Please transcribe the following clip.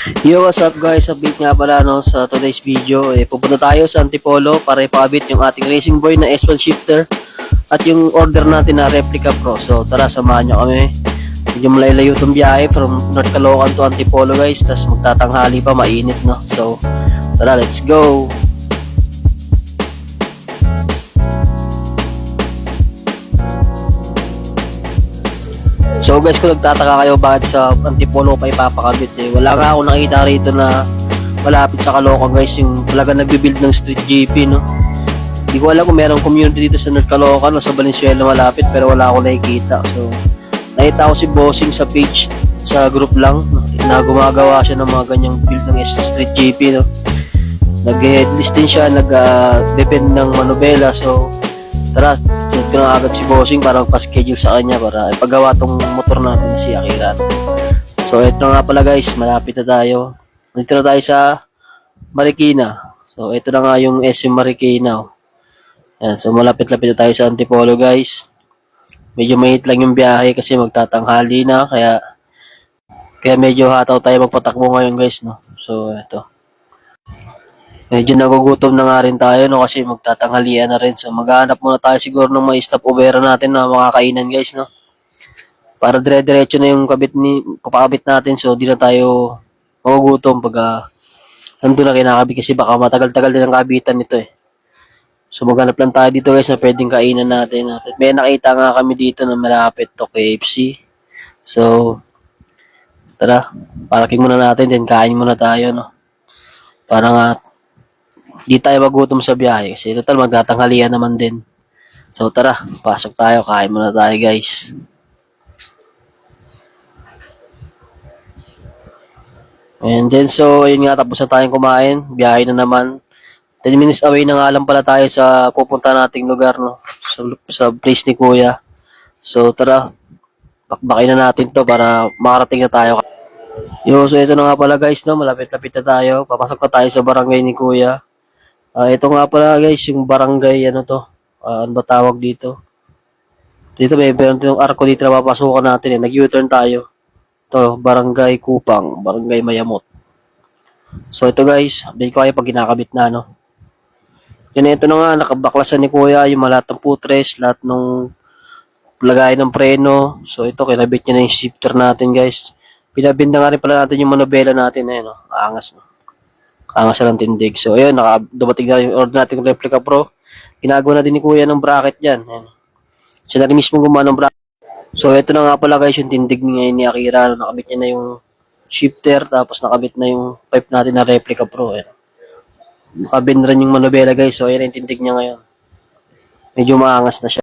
Yo, what's up guys? Update nga pala no, sa today's video. Pupunta tayo sa Antipolo para ipakabit yung ating Racing Boy na S1 shifter at yung order natin na Replica Pro. So tara, samahan nyo kami. Medyo malayo itong biyahe from North Caloocan to Antipolo guys. Tapos magtatanghali pa, mainit no. So tara, let's go! So guys, kung nagtataka kayo bakit sa Antipolo pa ipapakabit wala nga ako nakita rito na malapit sa Caloocan guys, yung talaga nagbibuild ng street GP no. Hindi ko alam kung merong community dito sa North Caloocan o sa Valenzuela malapit, pero wala ako nakikita. So nakita ko si Bossing sa page, sa group lang na gumagawa siya ng mga ganyang build ng street GP no. Nag-headlist din siya, nag-depend ng manobela. So tara, sunod ko na agad si Bossing para magpa-schedule sa kanya para ipagawa tong motor natin na si Akira. So ito nga pala guys, malapit na tayo. Dito na tayo sa Marikina. So ito na nga yung SM Marikina. Yan, so malapit-lapit na tayo sa Antipolo guys. Medyo mahit lang yung biyahe kasi magtatanghali na, kaya medyo hataw tayo magpatakbo ngayon guys no. So ito. Medyo nagugutom na nga rin tayo no kasi magtatanghalian na rin. So maghanap muna tayo siguro ng mga stopovera natin na makakainan guys no. Para dire-diretso na yung papakabit natin, so di na tayo magugutom pag nandun na kinakabit kasi baka matagal-tagal din ang kabitan nito eh. So maghanap lang tayo dito guys na pwedeng kainan natin. At may nakita nga kami dito na malapit to KFC. So tara, paraking muna natin then kain muna tayo no. Para nga di tayo magutom sa biyahe kasi total magtatanghalian naman din. So tara, pasok tayo, kain muna tayo guys. And then so ayun nga, tapos na tayong kumain, biyahe na naman. 10 minutes away na nga lang pala tayo sa pupunta nating lugar no, sa place ni Kuya. So tara, bakbakin na natin to para makarating na tayo. So ito na nga pala guys no, malapit-lapit na tayo. Papasok na tayo sa barangay ni Kuya. Ito nga pala guys, yung barangay, ano to? Ano ba tawag dito? Dito may yung arko dito na papasukan natin Nag-U-turn tayo. Ito, barangay Kupang, barangay Mayamot. So ito guys, update ko kayo pag kinakabit na no. Yan, ito na nga, nakabaklasan ni Kuya yung lahat ng putres, lahat ng lagay ng preno. So ito, kinabit niya na yung shifter natin guys. Pinabinda nga rin pala natin yung manobela natin no. Aangas no. Angas na ng tindig. So, ayun, dumating na yung order natin ng Replica Pro. Ginagawa na din ni Kuya ng bracket yan. Ayan. Siya na rin mismo gumawa ng bracket. So, ito na nga pala guys, yung tindig ngayon ni Akira. Nakabit niya na yung shifter, tapos nakabit na yung pipe natin na Replica Pro. Ayan. Nakabit na rin yung manobela guys. So, ayan yung tindig niya ngayon. Medyo maangas na siya.